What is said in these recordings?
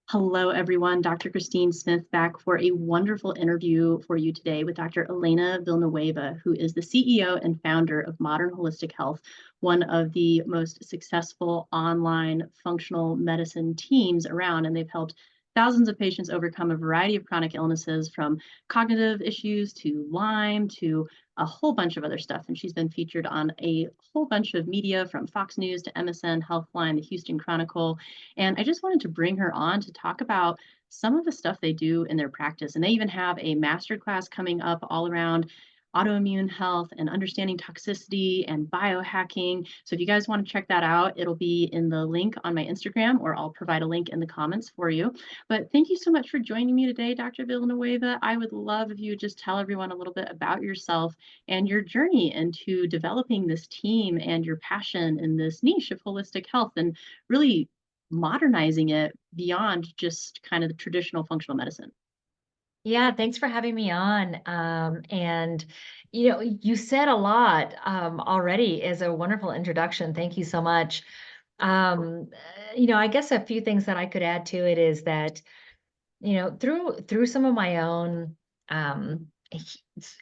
Hello, everyone. Dr. Christine Smith back for a wonderful interview for you today with Dr. Elena Villanueva, who is the CEO and founder of Modern Holistic Health, one of the most successful online functional medicine teams around. And they've helped thousands of patients overcome a variety of chronic illnesses, from cognitive issues to Lyme to a whole bunch of other stuff. And she's been featured on a whole bunch of media, from Fox News to MSN, Healthline, the Houston Chronicle. And I just wanted to bring her on to talk about some of the stuff they do in their practice. And they even have a masterclass coming up all around autoimmune health and understanding toxicity and biohacking. So if you guys want to check that out, it'll be in the link on my Instagram, or I'll provide a link in the comments for you. But thank you so much for joining me today, Dr. Villanueva. I would love if you would just tell everyone a little bit about yourself and your journey into developing this team and your passion in this niche of holistic health, and really modernizing it beyond just kind of the traditional functional medicine. Yeah, thanks for having me on. You said a lot already as a wonderful introduction. Thank you so much. I guess a few things that I could add to it is that, through some of my own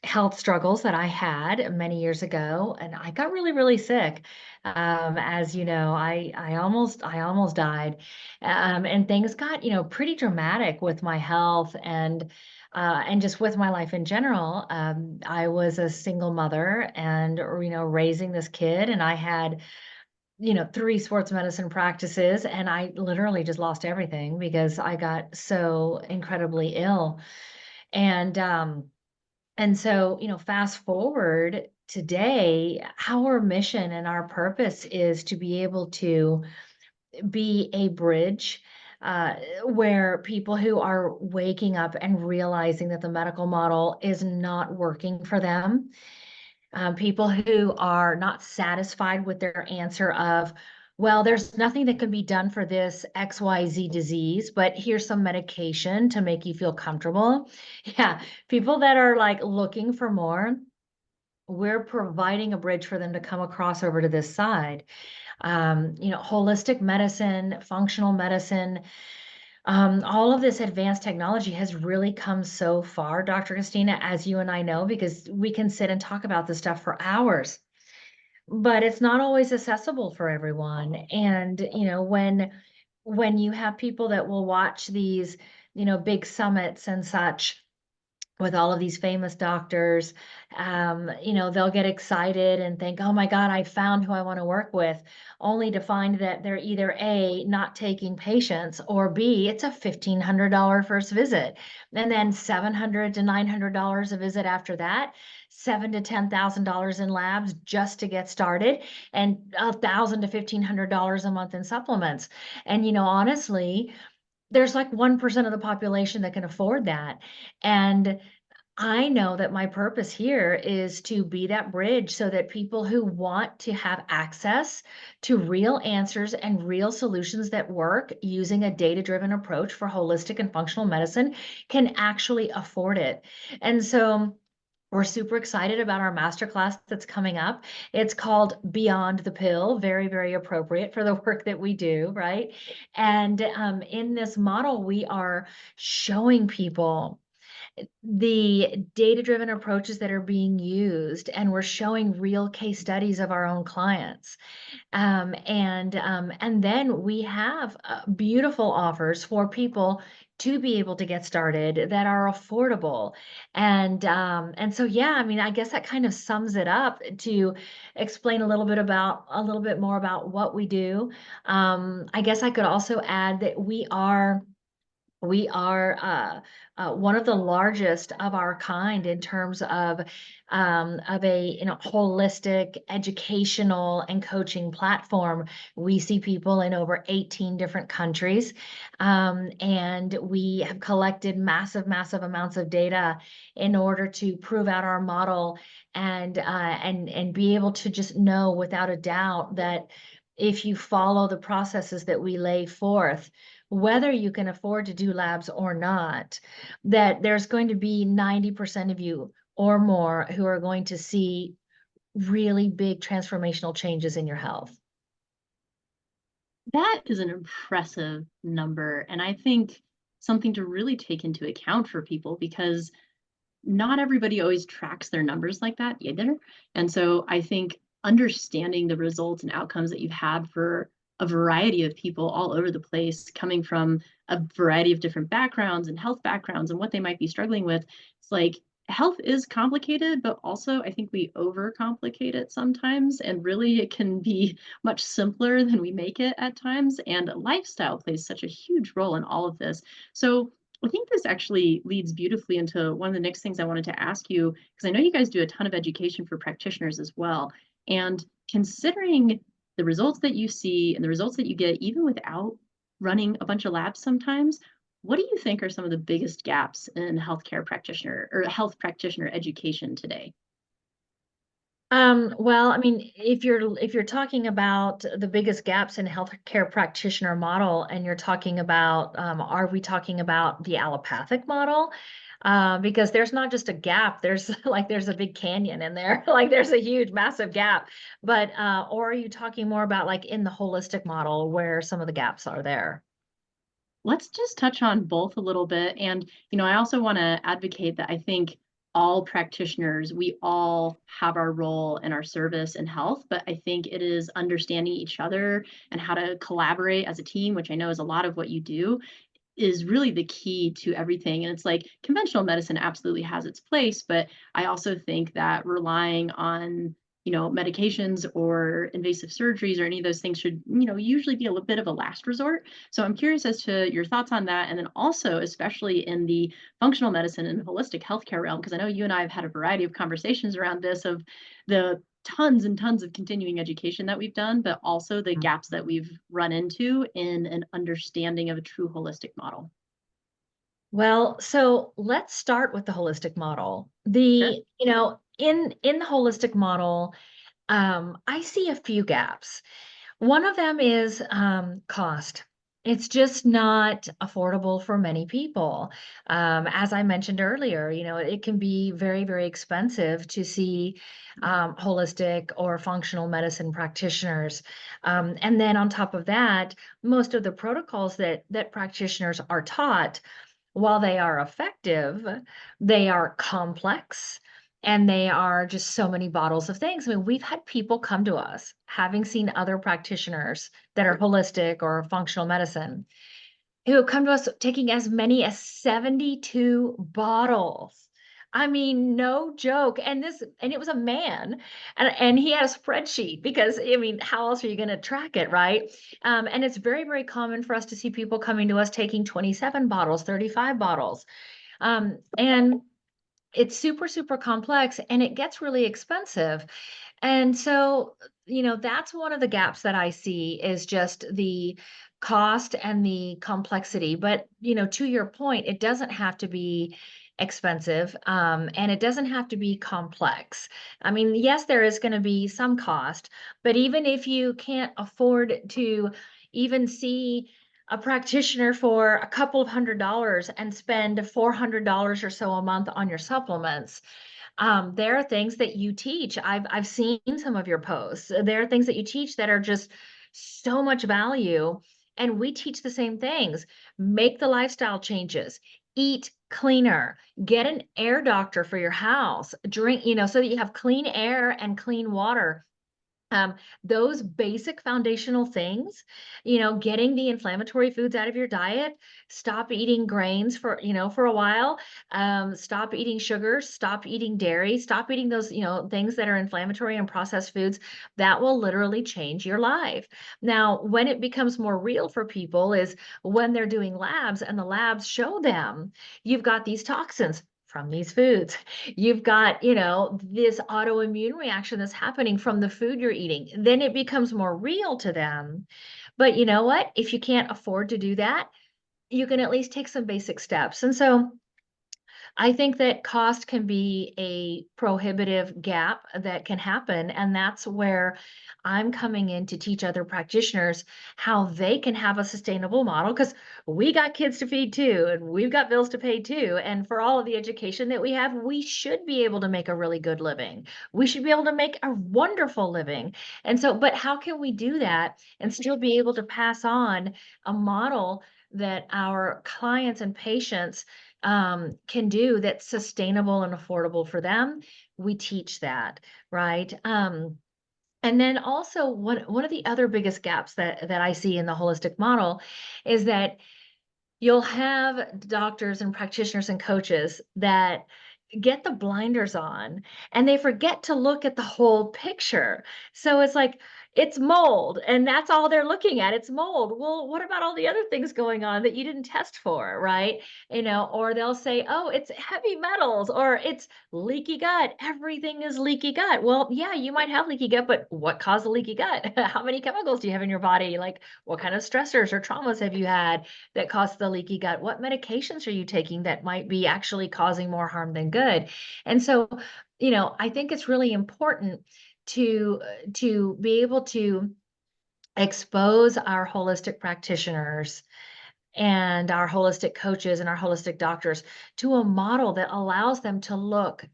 health struggles that I had many years ago, and I got really, really sick. As you know, I almost died, and things got pretty dramatic with my health and just with my life in general. I was a single mother and raising this kid, and I had three sports medicine practices, and I literally just lost everything because I got so incredibly ill. And so, fast forward today, our mission and our purpose is to be able to be a bridge where people who are waking up and realizing that the medical model is not working for them, people who are not satisfied with their answer of, well, there's nothing that can be done for this XYZ disease, but here's some medication to make you feel comfortable. Yeah, people that are like looking for more, we're providing a bridge for them to come across over to this side. Holistic medicine, functional medicine, all of this advanced technology has really come so far, Dr. Christina, as you and I know, because we can sit and talk about this stuff for hours, but it's not always accessible for everyone. And, when you have people that will watch these, big summits and such, with all of these famous doctors, they'll get excited and think, oh my God, I found who I want to work with, only to find that they're either A, not taking patients, or B, it's a $1,500 first visit. And then $700 to $900 a visit after that, $7,000 to $10,000 in labs just to get started, and $1,000 to $1,500 a month in supplements. And, honestly, there's like 1% of the population that can afford that. And I know that my purpose here is to be that bridge so that people who want to have access to real answers and real solutions that work using a data-driven approach for holistic and functional medicine can actually afford it. And so we're super excited about our masterclass that's coming up. It's called Beyond the Pill, very, very appropriate for the work that we do, right? And in this model, we are showing people the data-driven approaches that are being used, and we're showing real case studies of our own clients. And then we have beautiful offers for people to be able to get started that are affordable. And so, yeah, I mean, I guess that kind of sums it up to explain a little bit more about what we do. I guess I could also add that we are one of the largest of our kind in terms of a holistic educational and coaching platform. We see people in over 18 different countries, and we have collected massive, massive amounts of data in order to prove out our model and be able to just know without a doubt that if you follow the processes that we lay forth, whether you can afford to do labs or not, that there's going to be 90% of you or more who are going to see really big transformational changes in your health. That is an impressive number. And I think something to really take into account for people, because not everybody always tracks their numbers like that either. And so I think understanding the results and outcomes that you've had for a variety of people all over the place, coming from a variety of different backgrounds and health backgrounds and what they might be struggling with, it's like health is complicated, but also I think we overcomplicate it sometimes. And really, it can be much simpler than we make it at times. And lifestyle plays such a huge role in all of this. So I think this actually leads beautifully into one of the next things I wanted to ask you, because I know you guys do a ton of education for practitioners as well. And considering the results that you see and the results that you get, even without running a bunch of labs sometimes, what do you think are some of the biggest gaps in healthcare practitioner or health practitioner education today? Well, I mean, if you're talking about the biggest gaps in healthcare practitioner model, and you're talking about, are we talking about the allopathic model? Because there's not just a gap, there's like there's a big canyon in there, like there's a huge, massive gap. But or are you talking more about like in the holistic model where some of the gaps are there? Let's just touch on both a little bit. And, I also want to advocate that I think all practitioners, we all have our role and our service in health, but I think it is understanding each other and how to collaborate as a team, which I know is a lot of what you do, is really the key to everything. And it's like conventional medicine absolutely has its place, but I also think that relying on, medications or invasive surgeries or any of those things should, usually be a little bit of a last resort. So I'm curious as to your thoughts on that. And then also, especially in the functional medicine and holistic healthcare realm, because I know you and I have had a variety of conversations around this, of the tons and tons of continuing education that we've done, but also the gaps that we've run into in an understanding of a true holistic model. Well, so let's start with the holistic model. Sure. In the holistic model, I see a few gaps. One of them is cost. It's just not affordable for many people. As I mentioned earlier, it can be very, very expensive to see holistic or functional medicine practitioners. And then on top of that, most of the protocols that practitioners are taught, while they are effective, they are complex and they are just so many bottles of things. I mean, we've had people come to us having seen other practitioners that are holistic or functional medicine who have come to us taking as many as 72 bottles. I mean, no joke. And it was a man, and he had a spreadsheet because I mean, how else are you going to track it, right? And it's very, very common for us to see people coming to us taking 27 bottles, 35 bottles. And it's super, super complex and it gets really expensive. And so, that's one of the gaps that I see is just the cost and the complexity. But, to your point, it doesn't have to be expensive, and it doesn't have to be complex. I mean, yes, there is going to be some cost, but even if you can't afford to even see a practitioner for a couple of $100 and spend $400 or so a month on your supplements, there are things that you teach. I've seen some of your posts. There are things that you teach that are just so much value, and we teach the same things. Make the lifestyle changes. Eat cleaner. Get an air doctor for your house. Drink, so that you have clean air and clean water. Um, those basic foundational things, getting the inflammatory foods out of your diet, stop eating grains for a while, stop eating sugars, stop eating dairy, stop eating those, things that are inflammatory and processed foods. That will literally change your life. Now, when it becomes more real for people is when they're doing labs and the labs show them you've got these toxins from these foods. You've got, this autoimmune reaction that's happening from the food you're eating. Then it becomes more real to them. But you know what? If you can't afford to do that, you can at least take some basic steps. And so I think that cost can be a prohibitive gap that can happen. And that's where I'm coming in to teach other practitioners how they can have a sustainable model, because we got kids to feed too, and we've got bills to pay too. And for all of the education that we have, we should be able to make a really good living. We should be able to make a wonderful living. And so, but how can we do that and still be able to pass on a model that our clients and patients can do that's sustainable and affordable for them? We teach that, right? And then also one of the other biggest gaps that I see in the holistic model is that you'll have doctors and practitioners and coaches that get the blinders on and they forget to look at the whole picture. So it's like, it's mold and that's all they're looking at. It's mold. Well, what about all the other things going on that you didn't test for, right? Or they'll say, oh, it's heavy metals or it's leaky gut. Everything is leaky gut. Well, yeah, you might have leaky gut, but what caused the leaky gut? How many chemicals do you have in your body? Like, what kind of stressors or traumas have you had that cause the leaky gut? What medications are you taking that might be actually causing more harm than good? And so, I think it's really important to be able to expose our holistic practitioners and our holistic coaches and our holistic doctors to a model that allows them to look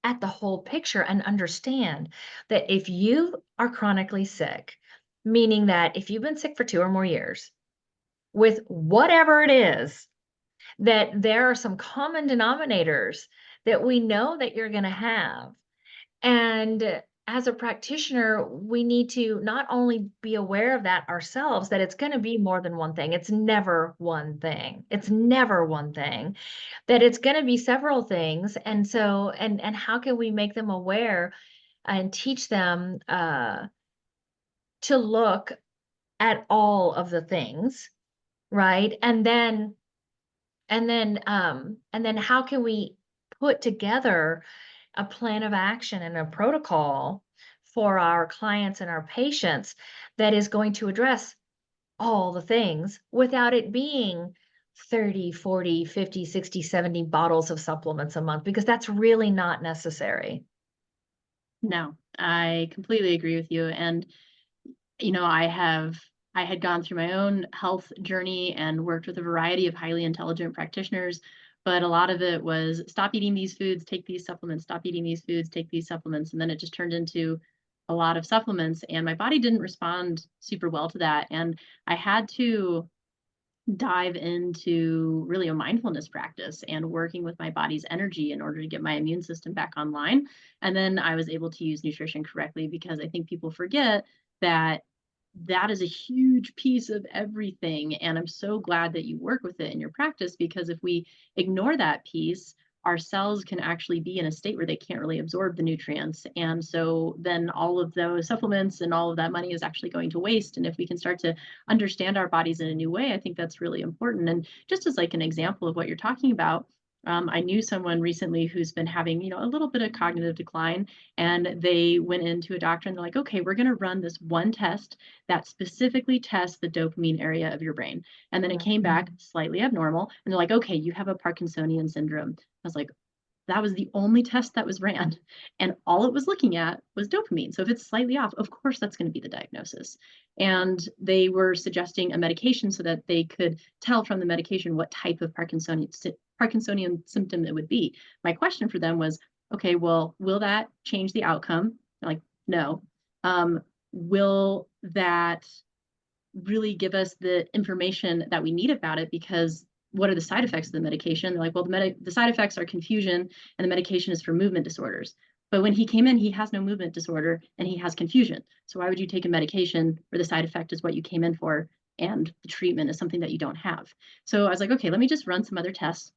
at the whole picture and understand that if you are chronically sick, meaning that if you've been sick for 2 or more years, with whatever it is, that there are some common denominators that we know that you're going to have. And as a practitioner, we need to not only be aware of that ourselves, that it's going to be more than one thing. It's never one thing. It's never one thing, that it's going to be several things. And so, and how can we make them aware and teach them to look at all of the things, right? And then how can we put together a plan of action and a protocol for our clients and our patients that is going to address all the things without it being 30, 40, 50, 60, 70 bottles of supplements a month, because that's really not necessary. No, I completely agree with you. And, I had gone through my own health journey and worked with a variety of highly intelligent practitioners, but a lot of it was stop eating these foods, take these supplements, stop eating these foods, take these supplements. And then it just turned into a lot of supplements and my body didn't respond super well to that. And I had to dive into really a mindfulness practice and working with my body's energy in order to get my immune system back online. And then I was able to use nutrition correctly, because I think people forget that that is a huge piece of everything. And I'm so glad that you work with it in your practice, because if we ignore that piece, our cells can actually be in a state where they can't really absorb the nutrients. And so then all of those supplements and all of that money is actually going to waste. And if we can start to understand our bodies in a new way, I think that's really important. And just as like an example of what you're talking about, I knew someone recently who's been having, a little bit of cognitive decline, and they went into a doctor and they're like, okay, we're going to run this one test that specifically tests the dopamine area of your brain. And then it came back slightly abnormal. And they're like, okay, you have a Parkinsonian syndrome. I was like, that was the only test that was ran. And all it was looking at was dopamine. So if it's slightly off, of course, that's going to be the diagnosis. And they were suggesting a medication so that they could tell from the medication what type of Parkinsonian symptom it would be. My question for them was, okay, well, will that change the outcome? They're like, no. Will that really give us the information that we need about it? Because what are the side effects of the medication? They're like, well, the side effects are confusion, and the medication is for movement disorders. But when he came in, he has no movement disorder and he has confusion. So why would you take a medication where the side effect is what you came in for and the treatment is something that you don't have? So I was like, okay, let me just run some other tests.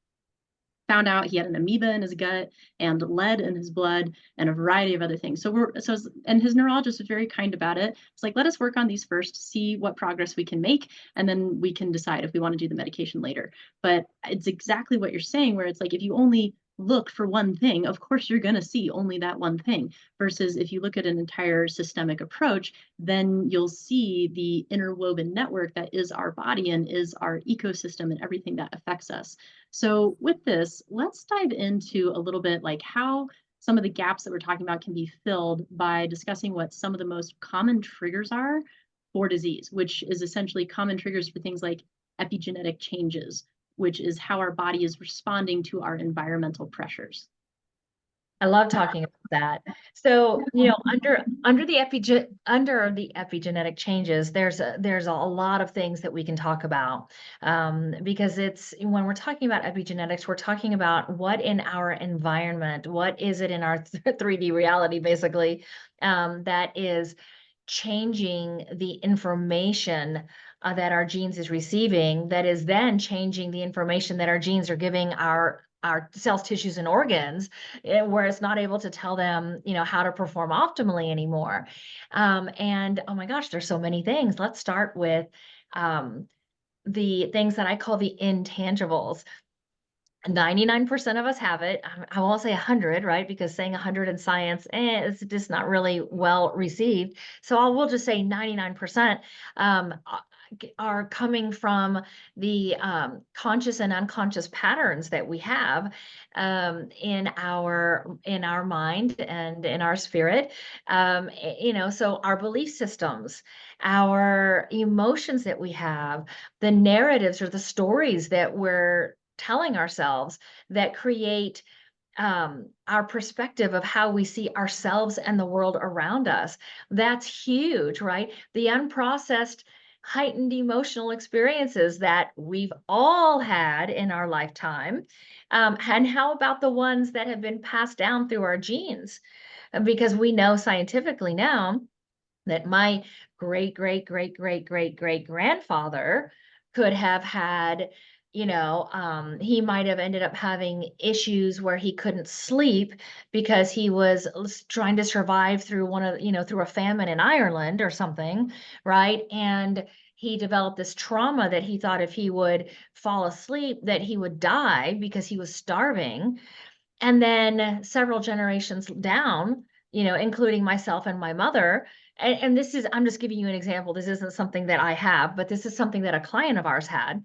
Found out he had an amoeba in his gut and lead in his blood and a variety of other things. And his neurologist was very kind about it. It's like, let us work on these first, see what progress we can make, and then we can decide if we want to do the medication later. But it's exactly what you're saying, where it's like, if you only look for one thing, of course you're going to see only that one thing. Versus if you look at an entire systemic approach, then you'll see the interwoven network that is our body and is our ecosystem and everything that affects us. So with this, let's dive into a little bit like how some of the gaps that we're talking about can be filled by discussing what some of the most common triggers are for disease, which is essentially common triggers for things like epigenetic changes, which is how our body is responding to our environmental pressures. I love talking about that. So, under the epigenetic changes, there's a lot of things that we can talk about, because it's when we're talking about epigenetics, we're talking about what in our environment, what is it in our 3D reality, basically, that is changing the information that our genes is receiving, that is then changing the information that our genes are giving our cells, tissues, and organs, where it's not able to tell them, how to perform optimally anymore. And oh my gosh, there's so many things. Let's start with the things that I call the intangibles. 99% of us have it. I won't say 100, right? Because saying 100 in science, is just not really well received. So we'll just say 99% are coming from the conscious and unconscious patterns that we have in our mind and in our spirit. So our belief systems, our emotions that we have, the narratives or the stories that we're telling ourselves that create our perspective of how we see ourselves and the world around us. That's huge, right? The unprocessed, heightened emotional experiences that we've all had in our lifetime. And how about the ones that have been passed down through our genes? Because we know scientifically now that my great, great, great, great, great, great grandfather could have had, he might have ended up having issues where he couldn't sleep because he was trying to survive through through a famine in Ireland or something, right? And he developed this trauma that he thought if he would fall asleep that he would die because he was starving. And then several generations down, including myself and my mother, and this is, I'm just giving you an example. This isn't something that I have, but this is something that a client of ours had.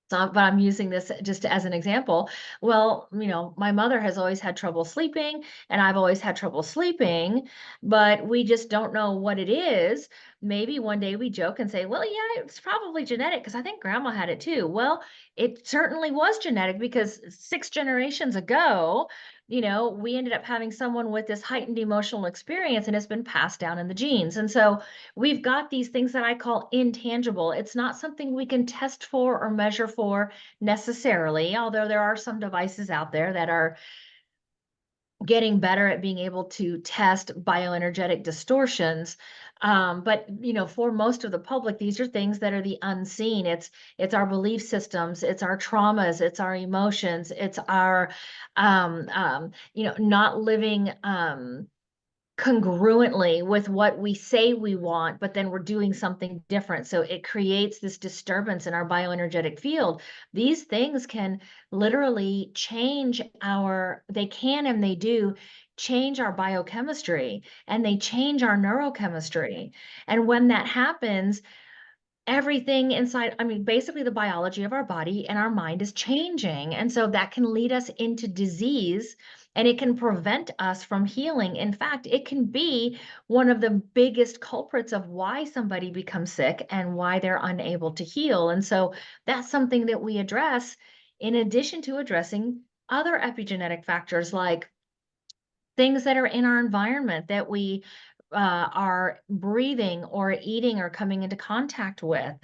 So, but I'm using this just as an example. Well, my mother has always had trouble sleeping, and I've always had trouble sleeping, but we just don't know what it is. Maybe one day we joke and say, well, yeah, it's probably genetic because I think grandma had it too. Well, it certainly was genetic because 6 generations ago, we ended up having someone with this heightened emotional experience and it's been passed down in the genes. And so we've got these things that I call intangible. It's not something we can test for or measure for necessarily, although there are some devices out there that are getting better at being able to test bioenergetic distortions. But for most of the public, these are things that are the unseen. It's our belief systems, it's our traumas, it's our emotions, it's our not living congruently with what we say we want, but then we're doing something different. So it creates this disturbance in our bioenergetic field. These things can literally they can and they do change our biochemistry and they change our neurochemistry. And when that happens, everything inside, basically the biology of our body and our mind is changing. And so that can lead us into disease and it can prevent us from healing. In fact, it can be one of the biggest culprits of why somebody becomes sick and why they're unable to heal. And so that's something that we address in addition to addressing other epigenetic factors like things that are in our environment that we are breathing or eating or coming into contact with.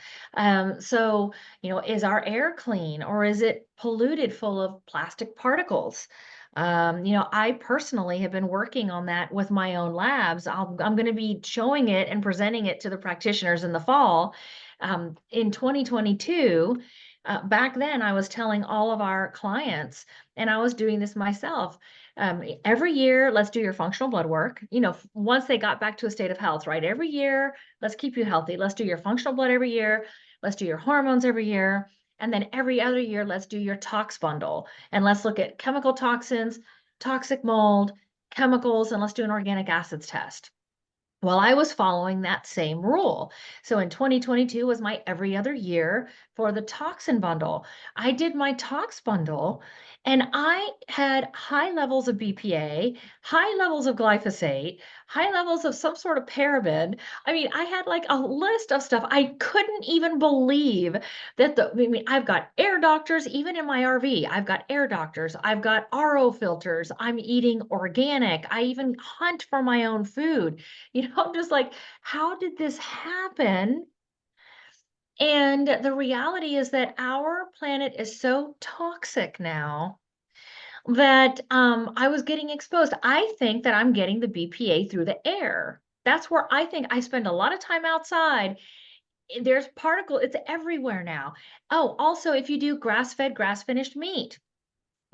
So, is our air clean or is it polluted full of plastic particles? I personally have been working on that with my own labs. I'm going to be showing it and presenting it to the practitioners in the fall. In 2022, back then, I was telling all of our clients, and I was doing this myself. Every year, let's do your functional blood work. Once they got back to a state of health, right? Every year, let's keep you healthy. Let's do your functional blood every year. Let's do your hormones every year. And then every other year, let's do your tox bundle. And let's look at chemical toxins, toxic mold, chemicals, and let's do an organic acids test. Well, I was following that same rule. So in 2022 was my every other year for the toxin bundle. I did my tox bundle and I had high levels of BPA, high levels of glyphosate, high levels of some sort of paraben. I mean, I had like a list of stuff. I couldn't even believe that I've got air doctors, even in my RV. I've got air doctors. I've got RO filters. I'm eating organic. I even hunt for my own food. I'm just like, how did this happen? And the reality is that our planet is so toxic now that I was getting exposed. I think that I'm getting the BPA through the air. That's where I think I spend a lot of time outside. There's it's everywhere now. Oh, also, if you do grass-fed, grass-finished meat,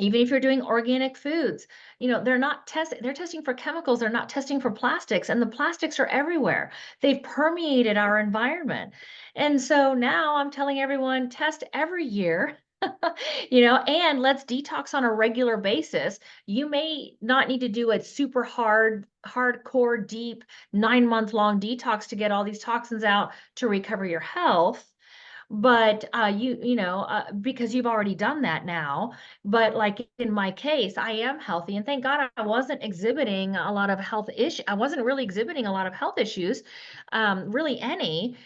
even if you're doing organic foods, they're testing for chemicals, they're not testing for plastics, and the plastics are everywhere. They've permeated our environment. And so now I'm telling everyone, test every year. And let's detox on a regular basis. You may not need to do a super hardcore, deep 9-month long detox to get all these toxins out to recover your health, but because you've already done that now. But like in my case, I am healthy, and thank God I wasn't exhibiting a lot of health issues. I wasn't really exhibiting a lot of health issues, really any.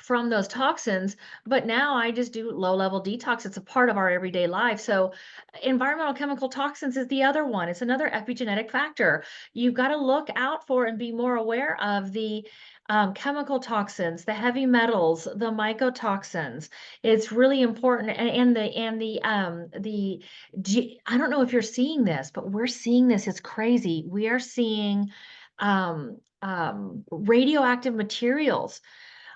From those toxins, but now I just do low level detox. It's a part of our everyday life. So environmental chemical toxins is the other one. It's another epigenetic factor. You've got to look out for and be more aware of the chemical toxins, the heavy metals, the mycotoxins. It's really important. I don't know if you're seeing this, but we're seeing this. It's crazy. We are seeing radioactive materials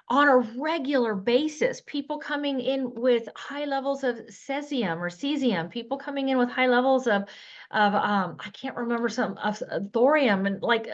on a regular basis, people coming in with high levels of cesium, people coming in with high levels of I can't remember some of thorium and like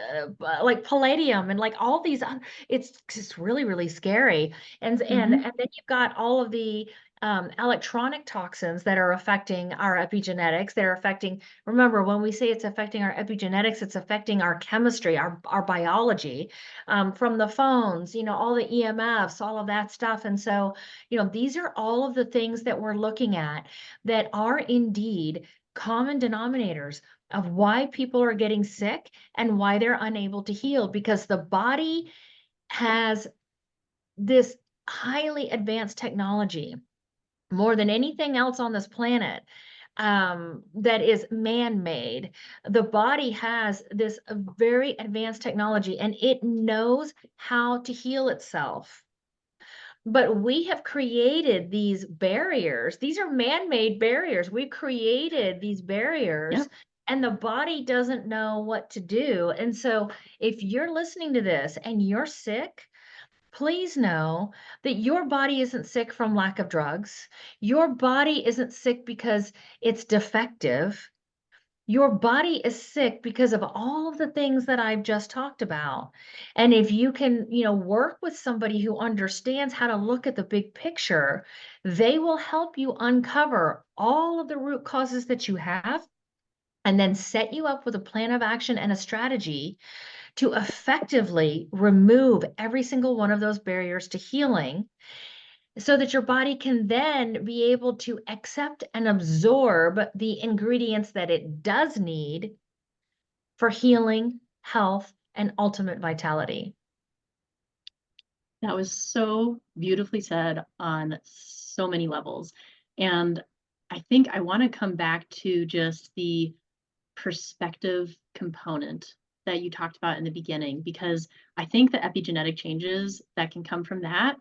palladium and like all these. It's just really, really scary. And then you've got all of the electronic toxins that are affecting our epigenetics. They're affecting. Remember, when we say it's affecting our epigenetics, it's affecting our chemistry, our biology, from the phones, all the EMFs, all of that stuff. And so, these are all of the things that we're looking at that are indeed common denominators of why people are getting sick and why they're unable to heal, because the body has this highly advanced technology more than anything else on this planet, that is man-made. The body has this very advanced technology and it knows how to heal itself. But we have created these barriers. These are man-made barriers. We've created these barriers. Yep. And the body doesn't know what to do. And so if you're listening to this and you're sick, please know that your body isn't sick from lack of drugs. Your body isn't sick because it's defective. Your body is sick because of all of the things that I've just talked about. And if you can, work with somebody who understands how to look at the big picture, they will help you uncover all of the root causes that you have and then set you up with a plan of action and a strategy to effectively remove every single one of those barriers to healing, so that your body can then be able to accept and absorb the ingredients that it does need for healing, health, and ultimate vitality. That was so beautifully said on so many levels. And I think I want to come back to just the perspective component that you talked about in the beginning, because I think the epigenetic changes that can come from that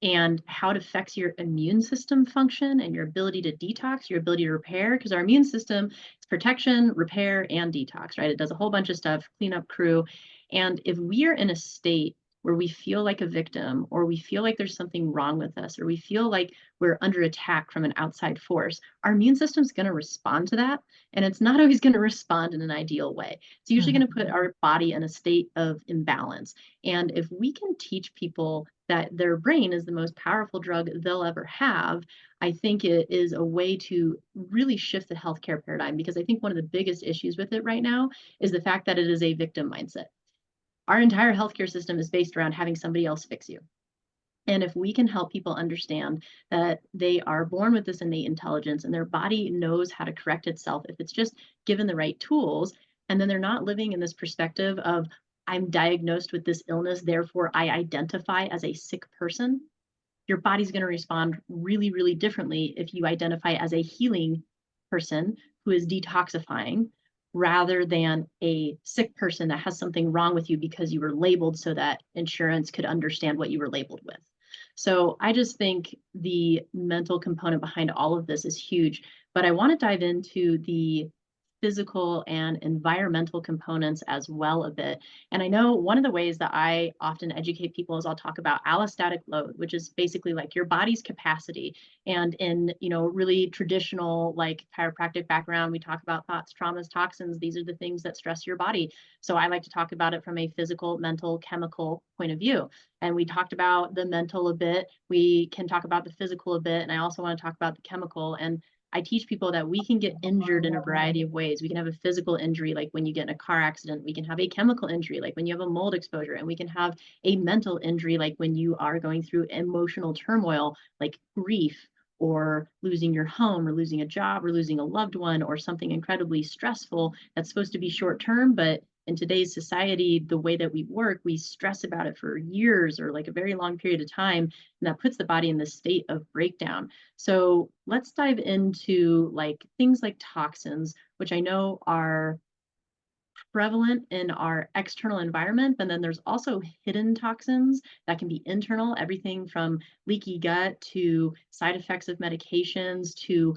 and how it affects your immune system function and your ability to detox, your ability to repair, because our immune system is protection, repair, and detox, right? It does a whole bunch of stuff, cleanup crew. And if we are in a state where we feel like a victim, or we feel like there's something wrong with us, or we feel like we're under attack from an outside force, our immune system's going to respond to that. And it's not always going to respond in an ideal way. It's usually going to put our body in a state of imbalance. And if we can teach people that their brain is the most powerful drug they'll ever have, I think it is a way to really shift the healthcare paradigm, because I think one of the biggest issues with it right now is the fact that it is a victim mindset. Our entire healthcare system is based around having somebody else fix you. And if we can help people understand that they are born with this innate intelligence and their body knows how to correct itself if it's just given the right tools, and then they're not living in this perspective of, I'm diagnosed with this illness, therefore I identify as a sick person. Your body's going to respond really, really differently if you identify as a healing person who is detoxifying, rather than a sick person that has something wrong with you because you were labeled so that insurance could understand what you were labeled with. So I just think the mental component behind all of this is huge. But I want to dive into the physical and environmental components as well a bit. And I know one of the ways that I often educate people is I'll talk about allostatic load, which is basically like your body's capacity. And in, really traditional like chiropractic background, we talk about thoughts, traumas, toxins. These are the things that stress your body. So I like to talk about it from a physical, mental, chemical point of view. And we talked about the mental a bit. We can talk about the physical a bit. And I also want to talk about the chemical. And I teach people that we can get injured in a variety of ways. We can have a physical injury, like when you get in a car accident. We can have a chemical injury, like when you have a mold exposure. And we can have a mental injury, like when you are going through emotional turmoil, like grief, or losing your home, or losing a job, or losing a loved one, or something incredibly stressful that's supposed to be short term, but in today's society, the way that we work, we stress about it for years or like a very long period of time, and that puts the body in this state of breakdown. So let's dive into like things like toxins, which I know are prevalent in our external environment, but then there's also hidden toxins that can be internal, everything from leaky gut to side effects of medications to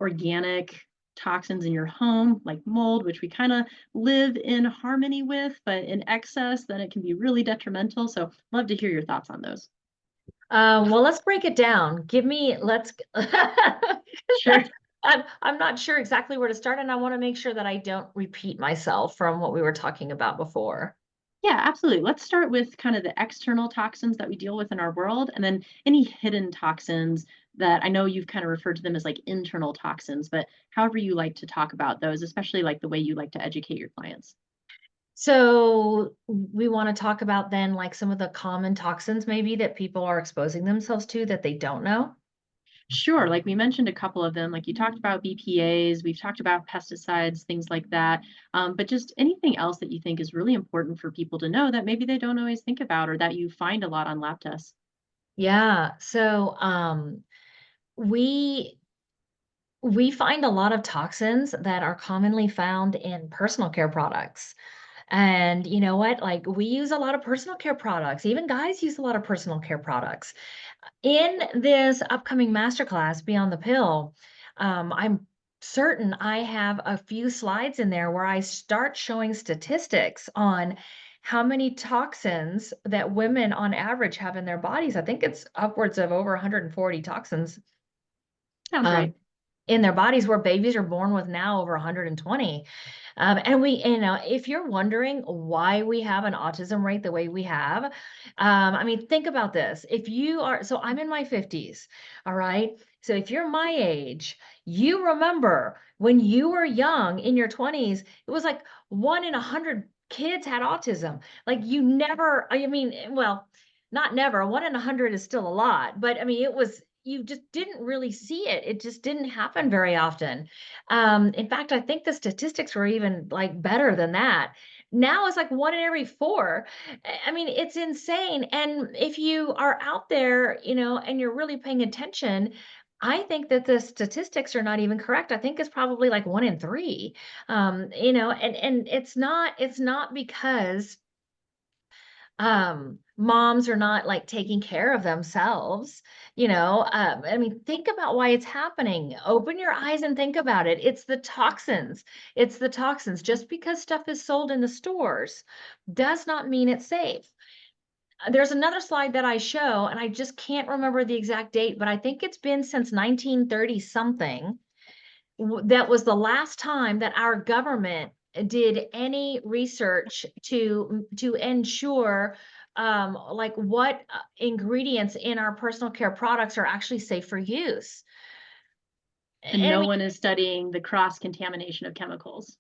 organic toxins in your home, like mold, which we kind of live in harmony with, but in excess, then it can be really detrimental. So love to hear your thoughts on those. Well, let's break it down. Let's, Sure. I'm not sure exactly where to start, and I want to make sure that I don't repeat myself from what we were talking about before. Yeah, absolutely. Let's start with kind of the external toxins that we deal with in our world, and then any hidden toxins that I know you've kind of referred to them as like internal toxins, but however you like to talk about those, especially like the way you like to educate your clients. So we want to talk about then like some of the common toxins maybe that people are exposing themselves to that they don't know. Sure, like we mentioned a couple of them, like you talked about BPAs, we've talked about pesticides, things like that. But just anything else that you think is really important for people to know that maybe they don't always think about or that you find a lot on lab tests. Yeah. So we we find a lot of toxins that are commonly found in personal care products. And you know what? Like we use a lot of personal care products. Even guys use a lot of personal care products. In this upcoming masterclass, Beyond the Pill, I'm certain I have a few slides in there where I start showing statistics on how many toxins that women on average have in their bodies. I think it's upwards of over 140 toxins Sounds um, right. in their bodies, where babies are born with now over 120. And if you're wondering why we have an autism rate the way we have, I mean, think about this. So I'm in my 50s, all right? So if you're my age, you remember when you were young in your 20s, it was like 1 in 100 kids had autism. Like you never, I mean, well, not never, 1 in 100 is still a lot, but I mean, you just didn't really see it. It just didn't happen very often. In fact, I think the statistics were even like better than that. Now it's like 1 in every 4. I mean, it's insane. And if you are out there, and you're really paying attention, I think that the statistics are not even correct. I think it's probably like 1 in 3. And it's not because Moms are not like taking care of themselves, you know. I mean, think about why it's happening. Open your eyes and think about it. It's the toxins. It's the toxins. Just because stuff is sold in the stores does not mean it's safe. There's another slide that I show, and I just can't remember the exact date, but I think it's been since 1930 something. That was the last time that our government did any research to ensure like what ingredients in our personal care products are actually safe for use. And And no we one is studying the cross contamination of chemicals.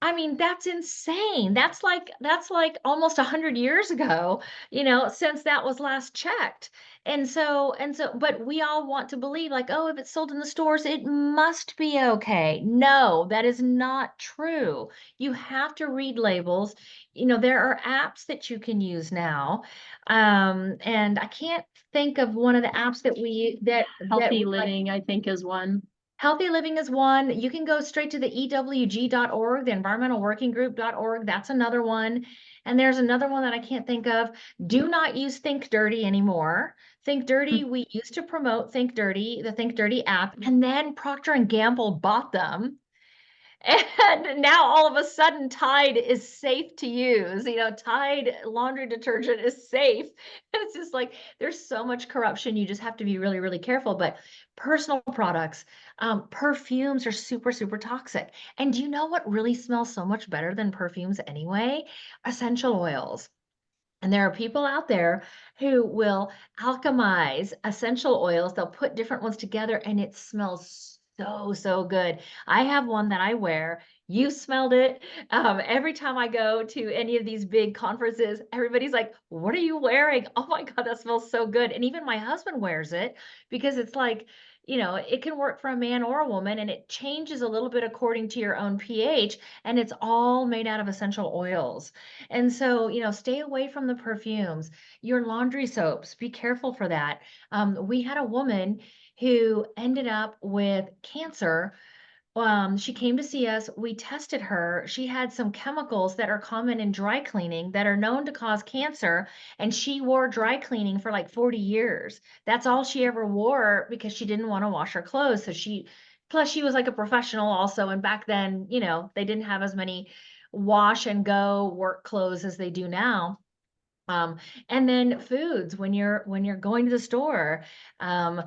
I mean, that's insane. That's like almost 100 years ago, you know, since that was last checked. And so, but we all want to believe like, oh, if it's sold in the stores, it must be okay. No, that is not true. You have to read labels. You know, there are apps that you can use now. And I can't think of one of the apps that that Healthy we like. living, I think, is one. Healthy living is one. You can go straight to the EWG.org, the environmentalworkinggroup.org. That's another one. And there's another one that I can't think of. Do not use Think Dirty anymore. Think Dirty, we used to promote Think Dirty, the Think Dirty app, and then Procter and Gamble bought them. And now all of a sudden Tide is safe to use. You know, Tide laundry detergent is safe. It's just like there's so much corruption. You just have to be really, really careful. But personal products, perfumes are super, super toxic. And do you know what really smells so much better than perfumes anyway? Essential oils. And there are people out there who will alchemize essential oils. They'll put different ones together and it smells so, so good. I have one that I wear. You smelled it. Every time I go to any of these big conferences, everybody's like, what are you wearing? Oh my God, that smells so good. And even my husband wears it because it's like, you know, it can work for a man or a woman and it changes a little bit according to your own pH. And it's all made out of essential oils. And so, you know, stay away from the perfumes, your laundry soaps, be careful for that. We had a woman who ended up with cancer. She came to see us. We tested her. She had some chemicals that are common in dry cleaning that are known to cause cancer, and she wore dry cleaning for like 40 years. That's all she ever wore because she didn't want to wash her clothes. Plus she was like a professional also, and back then, you know, they didn't have as many wash and go work clothes as they do now. Um, and then foods, when you're going to the store, um,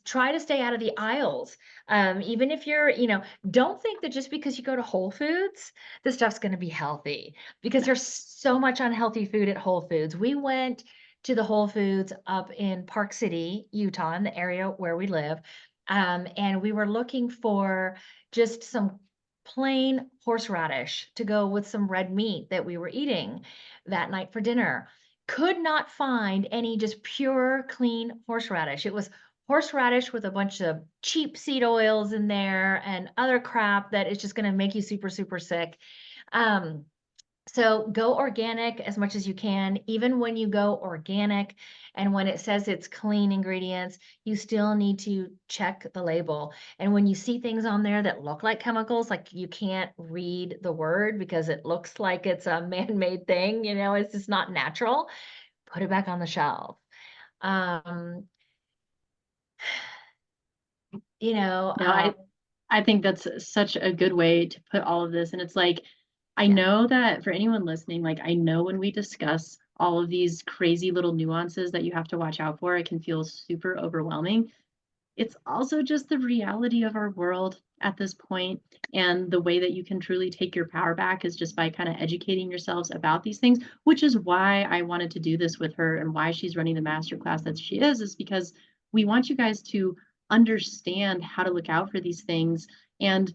try to stay out of the aisles. Even if you're, you know, don't think that just because you go to Whole Foods, the stuff's going to be healthy because there's so much unhealthy food at Whole Foods. We went to the Whole Foods up in Park City, Utah, in the area where we live, and we were looking for just some plain horseradish to go with some red meat that we were eating that night for dinner. Could not find any just pure, clean horseradish. It was horseradish with a bunch of cheap seed oils in there and other crap that is just going to make you super, super sick. Um, so go organic as much as you can. Even when you go organic and when it says it's clean ingredients, you still need to check the label. And when you see things on there that look like chemicals, like you can't read the word because it looks like it's a man-made thing, you know, it's just not natural, put it back on the shelf. Um, you know, No, I think that's such a good way to put all of this. And it's like, I yeah. know that for anyone listening, like I know when we discuss all of these crazy little nuances that you have to watch out for, it can feel super overwhelming. It's also just the reality of our world at this point, and the way that you can truly take your power back is just by kind of educating yourselves about these things, which is why I wanted to do this with her and why she's running the masterclass that she is because we want you guys to understand how to look out for these things. And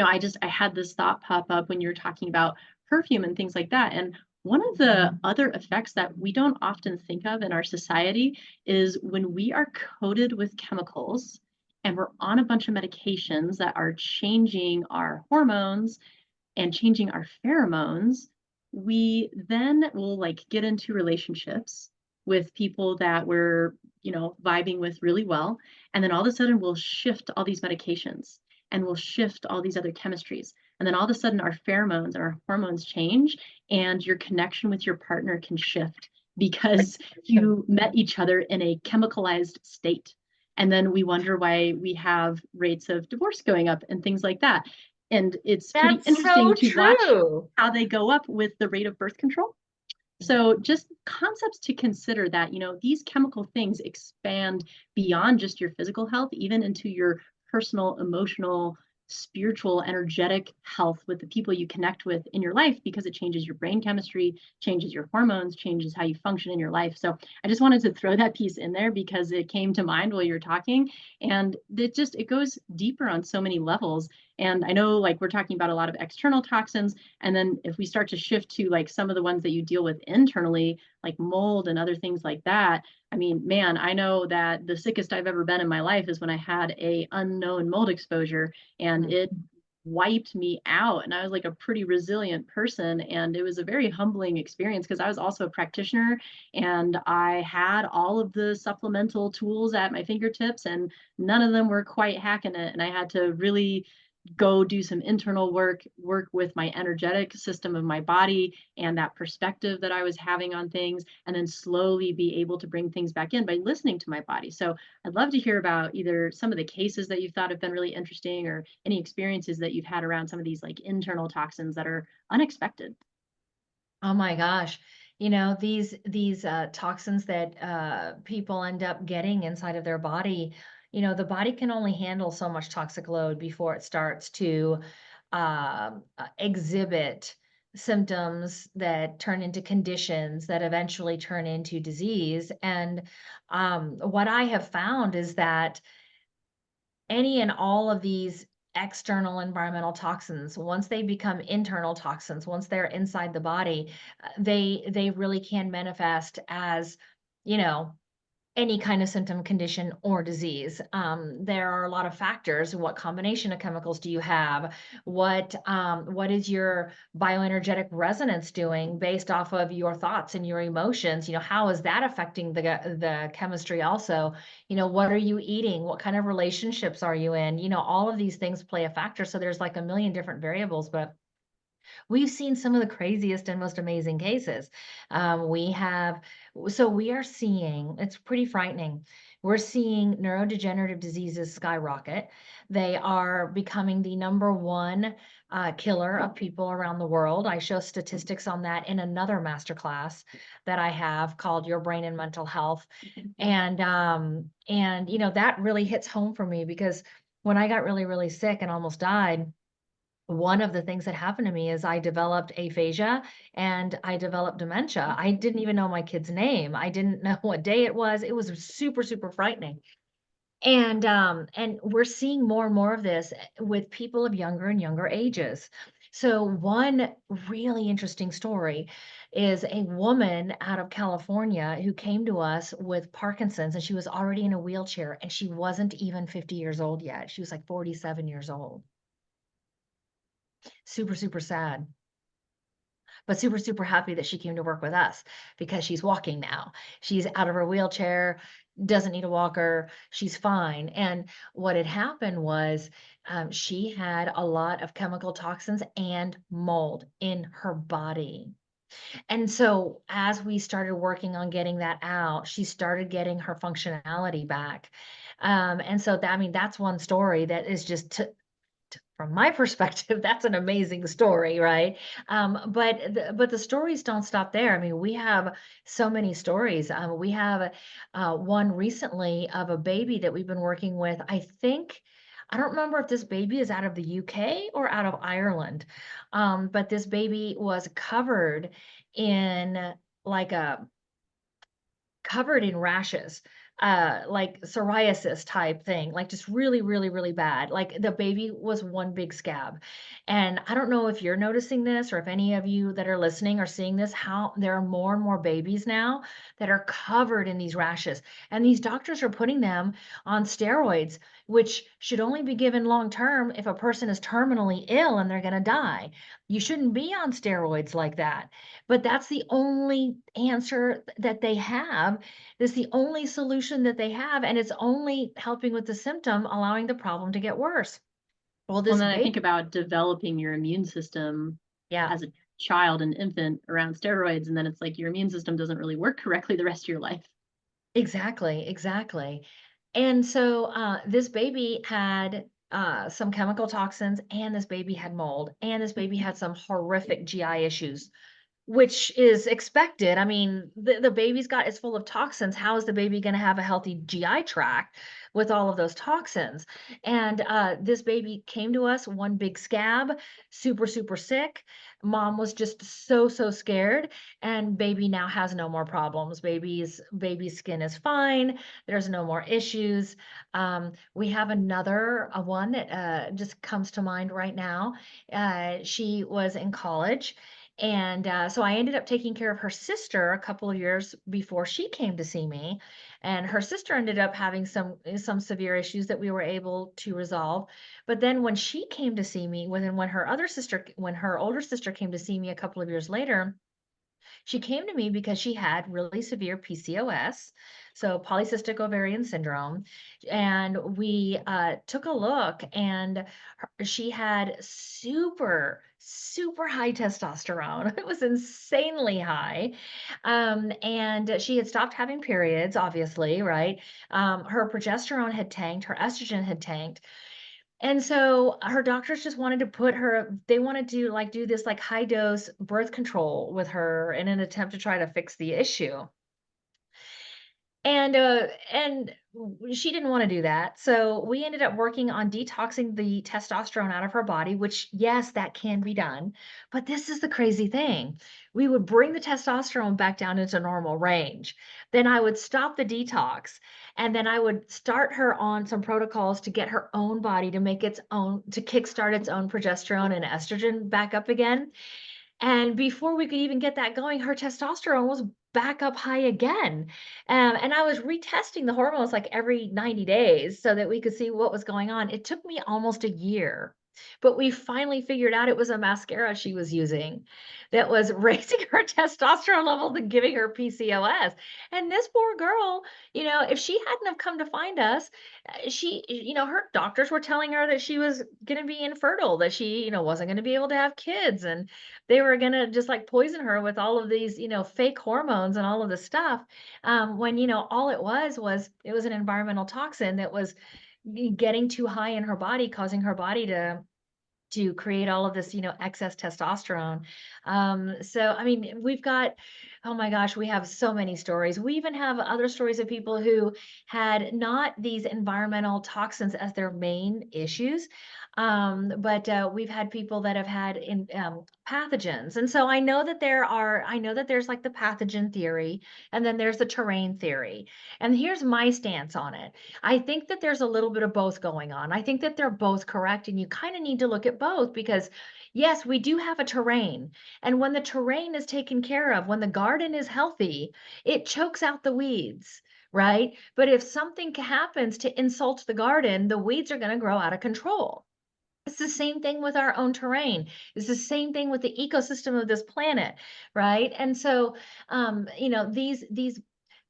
I had this thought pop up when you were talking about perfume and things like that. And one of the other effects that we don't often think of in our society is when we are coated with chemicals and we're on a bunch of medications that are changing our hormones and changing our pheromones, we then will like get into relationships with people that we're, vibing with really well. And then all of a sudden we'll shift all these medications and we'll shift all these other chemistries. And then all of a sudden our pheromones and our hormones change, and your connection with your partner can shift because you met each other in a chemicalized state. And then we wonder why we have rates of divorce going up and things like that. And it's pretty That's interesting so to watch true. how they go up with the rate of birth control. So just concepts to consider that, these chemical things expand beyond just your physical health, even into your personal, emotional, spiritual, energetic health with the people you connect with in your life, because it changes your brain chemistry, changes your hormones, changes how you function in your life. So I just wanted to throw that piece in there because it came to mind while you were talking, and it goes deeper on so many levels. And I know, like, we're talking about a lot of external toxins, and then if we start to shift to like some of the ones that you deal with internally, like mold and other things like that, I mean, man, I know that the sickest I've ever been in my life is when I had a unknown mold exposure, and it wiped me out. And I was like a pretty resilient person. And it was a very humbling experience because I was also a practitioner, and I had all of the supplemental tools at my fingertips, and none of them were quite hacking it. And I had to really go do some internal work with my energetic system of my body and that perspective that I was having on things, and then slowly be able to bring things back in by listening to my body. So I'd love to hear about either some of the cases that you thought have been really interesting, or any experiences that you've had around some of these like internal toxins that are unexpected. Oh my gosh. These toxins that people end up getting inside of their body, the body can only handle so much toxic load before it starts to exhibit symptoms that turn into conditions that eventually turn into disease. And what I have found is that any and all of these external environmental toxins, once they become internal toxins, once they're inside the body, they really can manifest as, you know, any kind of symptom, condition, or disease. There are a lot of factors. What combination of chemicals do you have? What is your bioenergetic resonance doing based off of your thoughts and your emotions? How is that affecting the chemistry also? What are you eating? What kind of relationships are you in? All of these things play a factor. So there's like a million different variables, but we've seen some of the craziest and most amazing cases. We have, so we are seeing, it's pretty frightening. We're seeing neurodegenerative diseases skyrocket. They are becoming the number one killer of people around the world. I show statistics on that in another masterclass that I have called Your Brain and Mental Health. And that really hits home for me because when I got really, really sick and almost died, one of the things that happened to me is I developed aphasia and I developed dementia. I didn't even know my kid's name. I didn't know what day it was. It was super, super frightening. And we're seeing more and more of this with people of younger and younger ages. So one really interesting story is a woman out of California who came to us with Parkinson's, and she was already in a wheelchair, and she wasn't even 50 years old yet. She was like 47 years old. Super, super sad, but super, super happy that she came to work with us because she's walking now. She's out of her wheelchair, doesn't need a walker. She's fine. And what had happened was she had a lot of chemical toxins and mold in her body. And so as we started working on getting that out, she started getting her functionality back. And so that, I mean, that's one story that is just from my perspective, that's an amazing story, right? But the stories don't stop there. I mean, we have so many stories. We have one recently of a baby that we've been working with. I don't remember if this baby is out of the UK or out of Ireland, but this baby was in like a covered in rashes, like psoriasis type thing, like just really, really, really bad. Like the baby was one big scab. And I don't know if you're noticing this or if any of you that are listening are seeing this, how there are more and more babies now that are covered in these rashes. And these doctors are putting them on steroids, which should only be given long term if a person is terminally ill and they're going to die. You shouldn't be on steroids like that. But that's the only answer that they have. It's the only solution that they have, and it's only helping with the symptom, allowing the problem to get worse. Well, Well, this and then I baby, think about developing your immune system yeah. as a child and infant around steroids, and then it's like your immune system doesn't really work correctly the rest of your life. Exactly, exactly. And so this baby had some chemical toxins, and this baby had mold, and this baby had some horrific GI issues. Which is expected. I mean, the baby's got is full of toxins. How is the baby gonna have a healthy GI tract with all of those toxins? And, this baby came to us, one big scab, super, super sick. Mom was just so, so scared, and baby now has no more problems. Baby's skin is fine. There's no more issues. We have another, one that, just comes to mind right now. She was in college, and, so I ended up taking care of her sister a couple of years before she came to see me, and her sister ended up having some severe issues that we were able to resolve. But then when she came to see me, when her older sister came to see me a couple of years later, she came to me because she had really severe PCOS, so polycystic ovarian syndrome, and we took a look, and she had super, super high testosterone. It was insanely high, and she had stopped having periods, obviously, right? Her progesterone had tanked, her estrogen had tanked, and so her doctors just wanted to put her they wanted to, like, do this, like, high dose birth control with her in an attempt to try to fix the issue. And she didn't wanna do that, so we ended up working on detoxing the testosterone out of her body, which, yes, that can be done, but this is the crazy thing. We would bring the testosterone back down into normal range. Then I would stop the detox, and then I would start her on some protocols to get her own body to make its own to kickstart its own progesterone and estrogen back up again. And before we could even get that going, her testosterone was back up high again. And I was retesting the hormones like every 90 days so that we could see what was going on. It took me almost a year, but we finally figured out it was a mascara she was using that was raising her testosterone levels and giving her PCOS. And this poor girl, if she hadn't have come to find us, her doctors were telling her that she was going to be infertile, that she, wasn't going to be able to have kids. And they were gonna just, like, poison her with all of these, fake hormones and all of this stuff, when, all was it was an environmental toxin that was getting too high in her body, causing her body to create all of this, excess testosterone. So I mean, oh my gosh, we have so many stories. We even have other stories of people who had not these environmental toxins as their main issues, but we've had people that have had pathogens. And so I know that there's like the pathogen theory, and then there's the terrain theory. And here's my stance on it. I think that there's a little bit of both going on. I think that they're both correct, and you kind of need to look at both because, yes, we do have a terrain. And when the terrain is taken care of, when the garden is healthy, it chokes out the weeds, right? But if something happens to insult the garden, the weeds are going to grow out of control. It's the same thing with our own terrain. It's the same thing with the ecosystem of this planet, right? And so, these